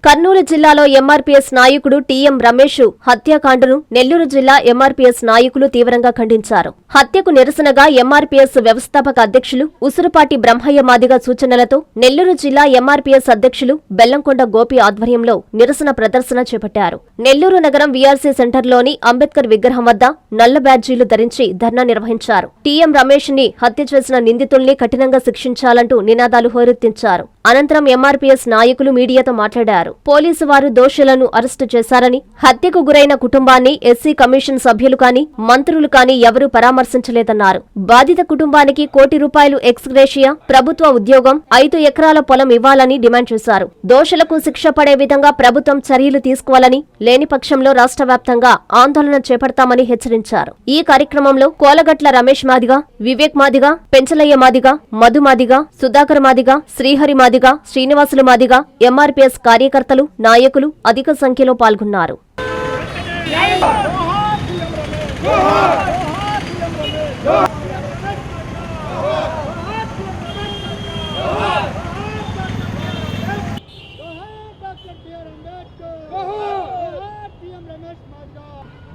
కర్నూలు జిల్లాలో ఎంఆర్పీఎస్ నాయకుడు టీఎం రమేష్ హత్యాకాండను నెల్లూరు జిల్లా ఎంఆర్పీఎస్ నాయకులు తీవ్రంగా ఖండించారు. హత్యకు నిరసనగా ఎంఆర్పీఎస్ వ్యవస్థాపక అధ్యక్షులు ఉసురుపాటి బ్రహ్మయ్య మాదిగ సూచనలతో నెల్లూరు జిల్లా ఎంఆర్పీఎస్ అధ్యక్షులు బెల్లంకొండ గోపి ఆధ్వర్యంలో నిరసన ప్రదర్శన చేపట్టారు. నెల్లూరు నగరం వీఆర్సీ సెంటర్లోని అంబేద్కర్ విగ్రహం వద్ద నల్ల బ్యాడ్జీలు ధరించి ధర్నా నిర్వహించారు. టీఎం రమేష్ ని హత్య చేసిన నిందితుల్ని కఠినంగా శిక్షించాలంటూ నినాదాలు హోరెత్తించారు. అనంతరం ఎంఆర్పీఎస్ నాయకులు మీడియాతో మాట్లాడారు. పోలీసు వారు దోషులను అరెస్టు చేశారని, హత్యకు గురైన కుటుంబాన్ని ఎస్సీ కమిషన్ సభ్యులు కాని మంత్రులు కాని ఎవరూ పరామర్శించలేదన్నారు. బాధిత కుటుంబానికి ₹1,00,00,000 ఎక్స్గ్రేషియా, ప్రభుత్వ ఉద్యోగం, 5 ఎకరాల పొలం ఇవ్వాలని డిమాండ్ చేశారు. దోషులకు శిక్ష పడే విధంగా ప్రభుత్వం చర్యలు తీసుకోవాలని, లేని పక్షంలో రాష్ట్ర వ్యాప్తంగా ఆందోళన చేపడతామని హెచ్చరించారు. ఈ కార్యక్రమంలో కోలగట్ల రమేష్ మాదిగ, వివేక్ మాదిగ, పెంచలయ్య మాదిగ, మధు మాదిగ, సుధాకర్ మాదిగ, శ్రీహరి మాదిగ, శ్రీనివాసులు మాదిగ, ఎంఆర్పీఎస్ కార్యకర్తలు, నాయకులు అధిక సంఖ్యలో పాల్గొన్నారు.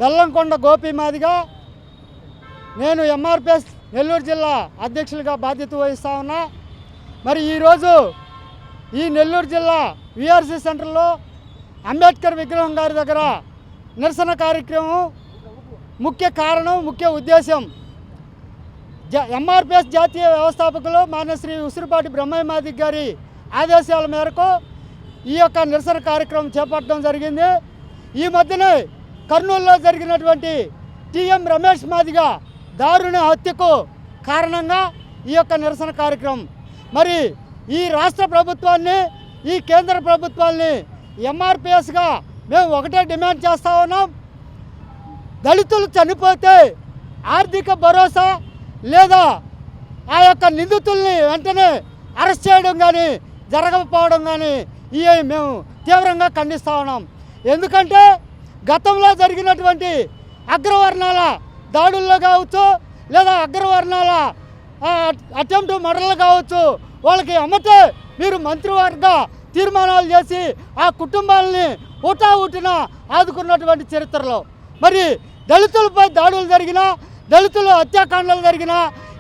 బెల్లంకొండ గోపి మాదిగా నేను ఎంఆర్పీఎస్ నెల్లూరు జిల్లా అధ్యక్షులుగా బాధ్యత వహిస్తా ఉన్నా. మరి ఈరోజు ఈ నెల్లూరు జిల్లా వీఆర్సీ సెంటర్లో అంబేద్కర్ విగ్రహం గారి దగ్గర నిరసన కార్యక్రమం ముఖ్య కారణం, ముఖ్య ఉద్దేశం ఎంఆర్పీఎస్ జాతీయ వ్యవస్థాపకులు మాన్యశ్రీ ఉసురుపాటి బ్రహ్మయ్య మాదిగ గారి ఆదేశాల మేరకు ఈ యొక్క నిరసన కార్యక్రమం చేపట్టడం జరిగింది. ఈ మధ్యనే కర్నూలులో జరిగినటువంటి టీఎం రమేష్ మాదిగ దారుణ హత్యకు కారణంగా ఈ యొక్క నిరసన కార్యక్రమం. మరి ఈ రాష్ట్ర ప్రభుత్వాన్ని, ఈ కేంద్ర ప్రభుత్వాన్ని ఎంఆర్పీఎస్గా మేము ఒకటే డిమాండ్ చేస్తూ ఉన్నాం. దళితులు చనిపోతే ఆర్థిక భరోసా లేదా ఆ యొక్క నిందితుల్ని వెంటనే అరెస్ట్ చేయడం కానీ జరగకపోవడం కానీ ఇవి మేము తీవ్రంగా ఖండిస్తూ ఉన్నాం. ఎందుకంటే గతంలో జరిగినటువంటి అగ్రవర్ణాల దాడుల్లో కావచ్చు, లేదా అగ్రవర్ణాల అటెంప్ట్ మర్డర్లు కావచ్చు, వాళ్ళకి అమ్మతే మీరు మంత్రివర్గ తీర్మానాలు చేసి ఆ కుటుంబాలని ఊటావుటిన ఆదుకున్నటువంటి చరిత్రలో మరి దళితులపై దాడులు జరిగినా, దళితులు హత్యాకాండలు జరిగినా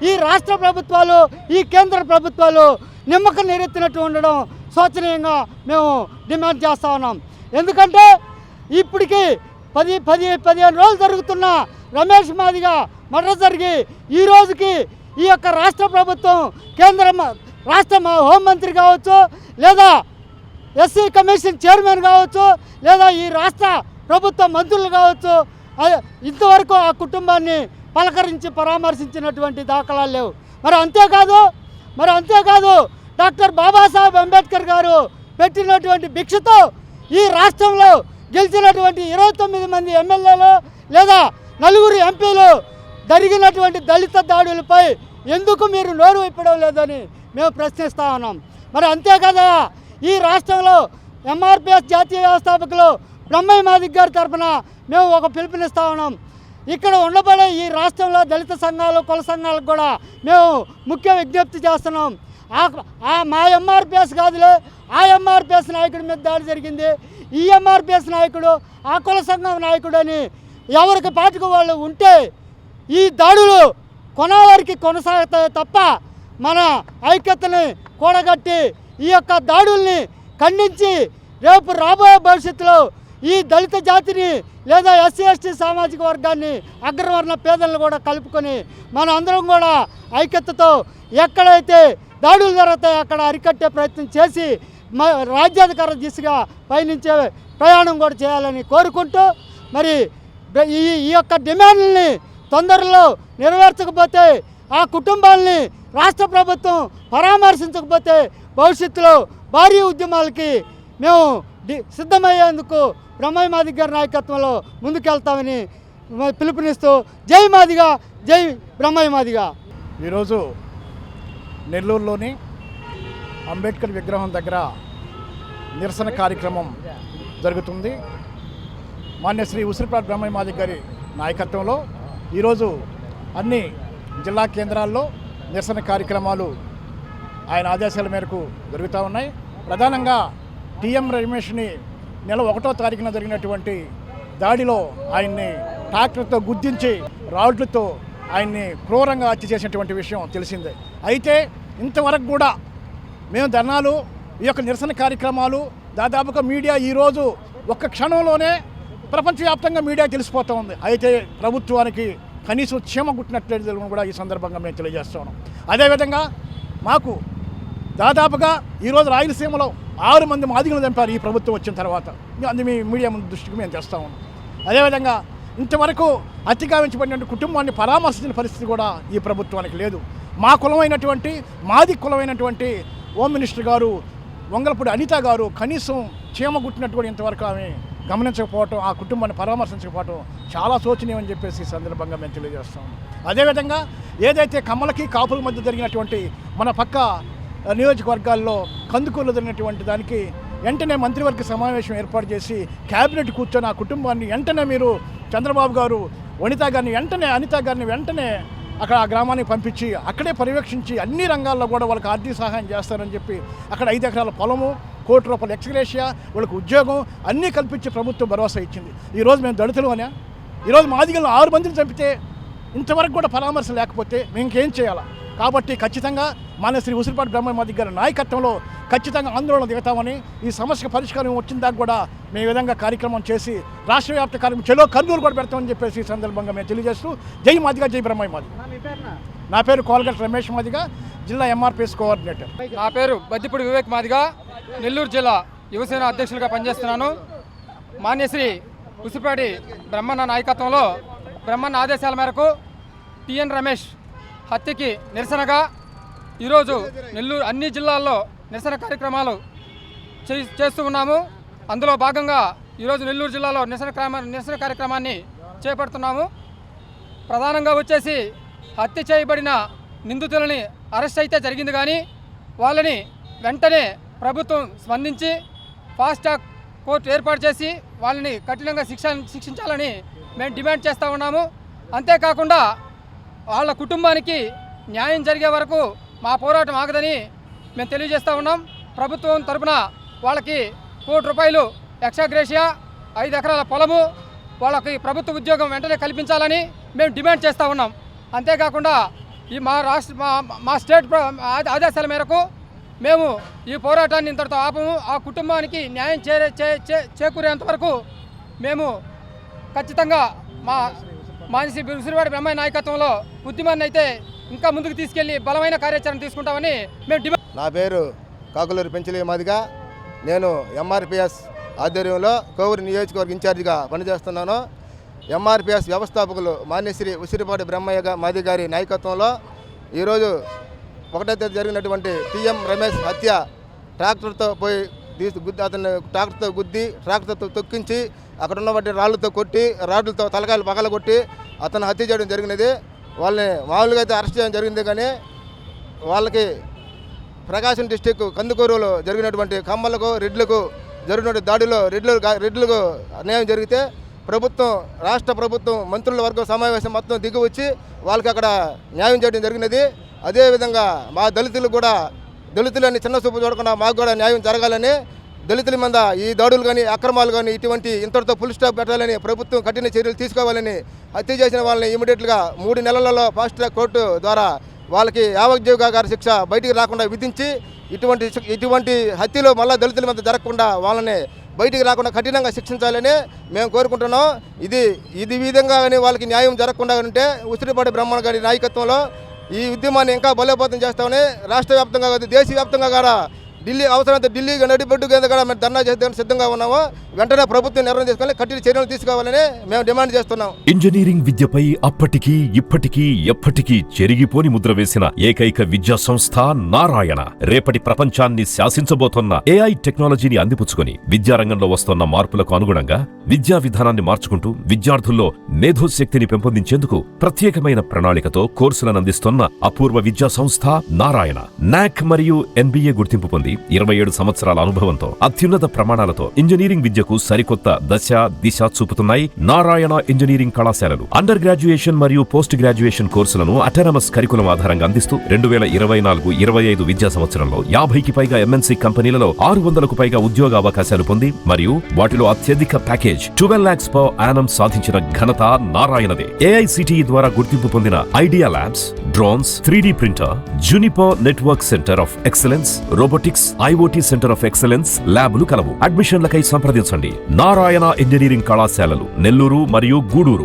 ఈ రాష్ట్ర ప్రభుత్వాలు, ఈ కేంద్ర ప్రభుత్వాలు నిమ్మక నీరెత్తినట్టు ఉండడం శోచనీయంగా మేము డిమాండ్ చేస్తూ ఉన్నాం. ఎందుకంటే ఇప్పటికీ 15 రోజులు జరుగుతున్న రమేష్ మాదిగ మర్డర్ జరిగి ఈ రోజుకి ఈ యొక్క రాష్ట్ర ప్రభుత్వం, రాష్ట్ర హోంమంత్రి కావచ్చు, లేదా ఎస్సీ కమిషన్ చైర్మన్ కావచ్చు, లేదా ఈ రాష్ట్ర ప్రభుత్వ మంత్రులు కావచ్చు, ఇంతవరకు ఆ కుటుంబాన్ని పలకరించి పరామర్శించినటువంటి దాఖలాలు లేవు. మరి అంతేకాదు డాక్టర్ బాబాసాహెబ్ అంబేద్కర్ గారు పెట్టినటువంటి భిక్షతో ఈ రాష్ట్రంలో గెలిచినటువంటి 29 మంది ఎమ్మెల్యేలు లేదా 4 ఎంపీలు జరిగినటువంటి దళిత దాడులపై ఎందుకు మీరు నోరు విప్పడం లేదని మేము ప్రశ్నిస్తూ ఉన్నాం. మరి అంతే కదా, ఈ రాష్ట్రంలో ఎంఆర్పీఎస్ జాతీయ వ్యవస్థాపకులు బ్రహ్మయ్య మాదిగ గారి తరఫున మేము ఒక పిలుపునిస్తూ ఉన్నాం. ఇక్కడ ఉండబడే ఈ రాష్ట్రంలో దళిత సంఘాలు, కుల సంఘాలకు కూడా మేము ముఖ్య విజ్ఞప్తి చేస్తున్నాం. మా ఎంఆర్పీఎస్ కాదులే, ఆ ఎంఆర్పీఎస్ నాయకుడి మీద దాడి జరిగింది, ఈ ఎంఆర్పీఎస్ నాయకుడు ఆ కుల సంఘం నాయకుడు అని ఎవరికి పాటుకు వాళ్ళు ఉంటే ఈ దాడులు కొనవారికి కొనసాగుతాయి తప్ప మన ఐక్యతని కూడగట్టి ఈ యొక్క దాడుల్ని ఖండించి రేపు రాబోయే భవిష్యత్తులో ఈ దళిత జాతిని లేదా ఎస్సీ ఎస్టీ సామాజిక వర్గాన్ని, అగ్రవర్ణ పేదలను కూడా కలుపుకొని మన అందరం కూడా ఐక్యతతో ఎక్కడైతే దాడులు జరుగుతాయో అక్కడ అరికట్టే ప్రయత్నం చేసి రాజ్యాధికార దిశగా పయనించే ప్రయాణం కూడా చేయాలని కోరుకుంటూ, మరి ఈ యొక్క డిమాండ్లని తొందరలో నెరవేర్చకపోతే, ఆ కుటుంబాలని రాష్ట్ర ప్రభుత్వం పరామర్శించకపోతే భవిష్యత్తులో భారీ ఉద్యమాలకి మేము సిద్ధమయ్యేందుకు బ్రహ్మయ్య మాదిగ గారి నాయకత్వంలో ముందుకెళ్తామని పిలుపునిస్తూ జై మాదిగ, జై బ్రహ్మయ్య మాదిగ. ఈరోజు నెల్లూరులోని అంబేద్కర్ విగ్రహం దగ్గర నిరసన కార్యక్రమం జరుగుతుంది. మాన్యశ్రీ ఉసురుపాటి బ్రహ్మయ్య మాదిగ గారి నాయకత్వంలో ఈరోజు అన్ని జిల్లా కేంద్రాల్లో నిరసన కార్యక్రమాలు ఆయన ఆదేశాల మేరకు జరుగుతూ ఉన్నాయి. ప్రధానంగా టీఎం రమేష్ని నెల 1వ తారీఖున జరిగినటువంటి దాడిలో ఆయన్ని ట్రాక్టర్తో గుద్దించి రాడ్లతో ఆయన్ని క్రూరంగా హత్య చేసినటువంటి విషయం తెలిసిందే. అయితే ఇంతవరకు కూడా మేము ధర్నాలు, ఈ యొక్క నిరసన కార్యక్రమాలు దాదాపుగా మీడియా ఈరోజు ఒక్క క్షణంలోనే ప్రపంచవ్యాప్తంగా మీడియా తెలిసిపోతూ ఉంది. అయితే ప్రభుత్వానికి కనీసం క్షేమ గుట్టినట్లేదు కూడా ఈ సందర్భంగా మేము తెలియజేస్తూ ఉన్నాం. అదేవిధంగా మాకు దాదాపుగా ఈరోజు రాయలసీమలో 6 మంది మాదిగలు చంపారు ఈ ప్రభుత్వం వచ్చిన తర్వాత. అది మీ మీడియా ముందు దృష్టికి మేము తెస్తా ఉన్నాం. అదేవిధంగా ఇంతవరకు అతిగావించబడిన కుటుంబాన్ని పరామర్శించిన పరిస్థితి కూడా ఈ ప్రభుత్వానికి లేదు. మా కులమైనటువంటి మాది కులమైనటువంటి హోమ్ మినిస్టర్ గారు వంగలపూడి అనిత గారు కనీసం చీమగుట్టినటువంటి ఇంతవరకు ఆమె గమనించకపోవటం, ఆ కుటుంబాన్ని పరామర్శించకపోవటం చాలా శోచనీయమని చెప్పేసి ఈ సందర్భంగా మేము తెలియజేస్తాం. అదేవిధంగా ఏదైతే కమ్మలకి కాపుల మధ్య జరిగినటువంటి మన పక్క నియోజకవర్గాల్లో కందుకూరులో జరిగినటువంటి దానికి వెంటనే మంత్రివర్గ సమావేశం ఏర్పాటు చేసి క్యాబినెట్ కూర్చొని ఆ కుటుంబాన్ని వెంటనే మీరు చంద్రబాబు గారు అనిత గారిని వెంటనే అక్కడ ఆ గ్రామానికి పంపించి అక్కడే పర్యవేక్షించి అన్ని రంగాల్లో కూడా వాళ్ళకి ఆర్థిక సహాయం చేస్తారని చెప్పి అక్కడ 5 ఎకరాల పొలము, ₹1 కోటి ఎక్స్గ్రేషియా, వాళ్ళకి ఉద్యోగం అన్నీ కల్పించి ప్రభుత్వం భరోసా ఇచ్చింది. ఈరోజు మేము దళితులు అనే ఈరోజు మాదిగలను 6 మందిని చంపితే ఇంతవరకు కూడా పరామర్శ లేకపోతే మేము ఇంకేం చేయాలా? కాబట్టి ఖచ్చితంగా మన శ్రీ ఉసిరిపాటి బ్రహ్మయ్య గారి నాయకత్వంలో ఖచ్చితంగా ఆందోళన దిగుతామని, ఈ సమస్యకు పరిష్కారం వచ్చిన దాకా కూడా మేము ఈ విధంగా కార్యక్రమం చేసి రాష్ట్ర వ్యాప్త కార్యక్రమం చెలో కర్నూలు కూడా పెడతామని చెప్పేసి ఈ సందర్భంగా మేము తెలియజేస్తూ జై మాదిగ, జై బ్రహ్మయ్య మాదిగ. నా పేరు కోలగట్ట రమేష్ మాదిగ, జిల్లా ఎంఆర్పిఎస్ కోఆర్డినేటర్. నా పేరు బద్దిపూడి వివేక్ మాదిగ, నెల్లూరు జిల్లా యువసేన అధ్యక్షులుగా పనిచేస్తున్నాను. మాన్యశ్రీ ఉసిరిపాటి బ్రహ్మన్న నాయకత్వంలో బ్రహ్మన్న ఆదేశాల మేరకు టిఎన్ రమేష్ హత్యకి నిరసనగా ఈరోజు నెల్లూరు అన్ని జిల్లాల్లో నిరసన కార్యక్రమాలు చేస్తూ ఉన్నాము. అందులో భాగంగా ఈరోజు నెల్లూరు జిల్లాలో నిరసన కార్యక్రమాన్ని చేపడుతున్నాము. ప్రధానంగా వచ్చేసి హత్య చేయబడిన నిందితులని అరెస్ట్ అయితే జరిగింది, కానీ వాళ్ళని వెంటనే ప్రభుత్వం స్పందించి ఫాస్ట్ ట్రాక్ కోర్టు ఏర్పాటు చేసి వాళ్ళని కఠినంగా శిక్షించాలని మేము డిమాండ్ చేస్తూ ఉన్నాము. అంతేకాకుండా వాళ్ళ కుటుంబానికి న్యాయం జరిగే వరకు మా పోరాటం ఆగదని మేము తెలియజేస్తూ ఉన్నాం. ప్రభుత్వం తరపున వాళ్ళకి ₹1 కోటి ఎక్స్గ్రేషియా, 5 ఎకరాల పొలము, వాళ్ళకి ప్రభుత్వ ఉద్యోగం వెంటనే కల్పించాలని మేము డిమాండ్ చేస్తూ ఉన్నాం. అంతేకాకుండా ఈ మా స్టేట్ ఆదేశాల మేరకు మేము ఈ పోరాటాన్ని ఇంతటితో ఆపము. ఆ కుటుంబానికి న్యాయం చేకూరేంత వరకు మేము ఖచ్చితంగా మాన్యశ్రీ ఉసిరిపాటి బ్రహ్మయ్య నాయకత్వంలో ఉద్యమాన్ని అయితే ఇంకా ముందుకు తీసుకెళ్లి బలమైన కార్యాచరణ తీసుకుంటామని మేము డిమాండ్. నా పేరు కాకులూరి పెంచలే మాదిగ. నేను ఎంఆర్పిఎస్ ఆధ్వర్యంలో కోవూరు నియోజకవర్గ ఇన్ఛార్జిగా పనిచేస్తున్నాను. ఎంఆర్పిఎస్ వ్యవస్థాపకులు మాన్యశ్రీ ఉసిరిపాటి బ్రహ్మయ్య మాది గారి నాయకత్వంలో ఈరోజు 1వ తేదీ జరిగినటువంటి టీఎం రమేష్ హత్య ట్రాక్టర్తో పోయి అతన్ని ట్రాక్టర్తో గుద్ది ట్రాక్టర్తో తొక్కించి అక్కడ ఉన్నటువంటి రాళ్లతో కొట్టి రాడ్లతో తలకాయలు పగలగొట్టి అతను హత్య చేయడం జరిగినది. వాళ్ళని మామూలుగా అయితే అరెస్ట్ చేయడం జరిగింది, కానీ వాళ్ళకి ప్రకాశం డిస్టిక్ కందుకూరులో జరిగినటువంటి కమ్మలకు రెడ్లకు జరిగిన దాడిలో రెడ్లకు అన్యాయం జరిగితే రాష్ట్ర ప్రభుత్వం మంత్రుల వర్గం సమావేశం మొత్తం దిగి వచ్చి వాళ్ళకి అక్కడ న్యాయం చేయడం జరిగినది. అదేవిధంగా మా దళితులని చిన్న చూపు చూడకుండా మాకు కూడా న్యాయం జరగాలని, దళితుల మీద ఈ దాడులు కానీ అక్రమాలు కానీ ఇటువంటి ఇంతటితో ఫుల్ స్టాప్ పెట్టాలని ప్రభుత్వం కఠిన చర్యలు తీసుకోవాలని, హత్య చేసిన వాళ్ళని ఇమీడియట్గా 3 నెలలలో ఫాస్ట్ ట్రాక్ కోర్టు ద్వారా వాళ్ళకి యావజ్జీవకార శిక్ష బయటికి రాకుండా విధించి ఇటువంటి హత్యలు మళ్ళీ దళితుల మీద జరగకుండా వాళ్ళని బయటికి రాకుండా కఠినంగా శిక్షించాలని మేము కోరుకుంటున్నాం. ఇది విధంగా కానీ వాళ్ళకి న్యాయం జరగకుండా ఉంటే ఉసిరిపాటి బ్రహ్మయ్య గారి నాయకత్వంలో ఈ ఉద్యమాన్ని ఇంకా బలోపేతం చేస్తామని రాష్ట్ర వ్యాప్తంగా కాదు దేశవ్యాప్తంగా కూడా అవసరమైతే ఢిల్లీ నడిబొడ్డు కింద కూడా మేము ధర్నా చేసేందుకు సిద్ధంగా ఉన్నాము. వెంటనే ప్రభుత్వం నిర్ణయం తీసుకొని కఠిన చర్యలు తీసుకోవాలని మేము డిమాండ్ చేస్తున్నాం. ఇంజనీరింగ్ విద్యపై అప్పటికీ ఇప్పటికీ ఎప్పటికీ చెరిగిపోని ముద్ర వేసిన ఏకైక విద్యా సంస్థ నారాయణ. రేపటి ప్రపంచాన్ని శాసించబోతోన్న AI టెక్నాలజీని అందిపుచ్చుకొని విద్యారంగంలో వస్తున్న మార్పులకు అనుగుణంగా విద్యా విధానాన్ని మార్చుకుంటూ విద్యార్థుల్లో మేధోశక్తిని పెంపొందించేందుకు ప్రత్యేకమైన ప్రణాళికతో కోర్సులను అందిస్తున్న అపూర్వ విద్యా సంస్థ నారాయణ. NAC మరియు NBA గుర్తింపు పొంది 27 సంవత్సరాల అనుభవంతో అత్యున్నత ప్రమాణాలతో ఇంజనీరింగ్ విద్యకు సరికొత్త దశ దిశ చూపుతున్నాయి నారాయణ ఇంజనీరింగ్ కళాశాలలు. అండర్ గ్రాడ్యుయేషన్ మరియు పోస్ట్ గ్రాడ్యుయేషన్ కోర్సులను అటానమస్ కరికులం ఆధారంగా అందిస్తూ 2024-25 విద్యా సంవత్సరంలో 50కి పైగా ఎంఎన్సీ కంపెనీలలో 600కు పైగా ఉద్యోగ అవకాశాలు పొంది మరియు వాటిలో అత్యధిక ప్యాకేజ్ 12 lakhs per annum సాధించిన ఘనత నారాయణదే. ఏఐసిటిఈ ద్వారా గుర్తింపు పొందిన idea labs, drones, 3D printer, juniper network centre of excellence, robotics, IoT centre of excellence ల్యాబులు కలవు. అడ్మిషన్లకై సంప్రదించండి. నారాయణ ఇంజనీరింగ్ కళాశాలలు నెల్లూరు మరియు గూడూరు.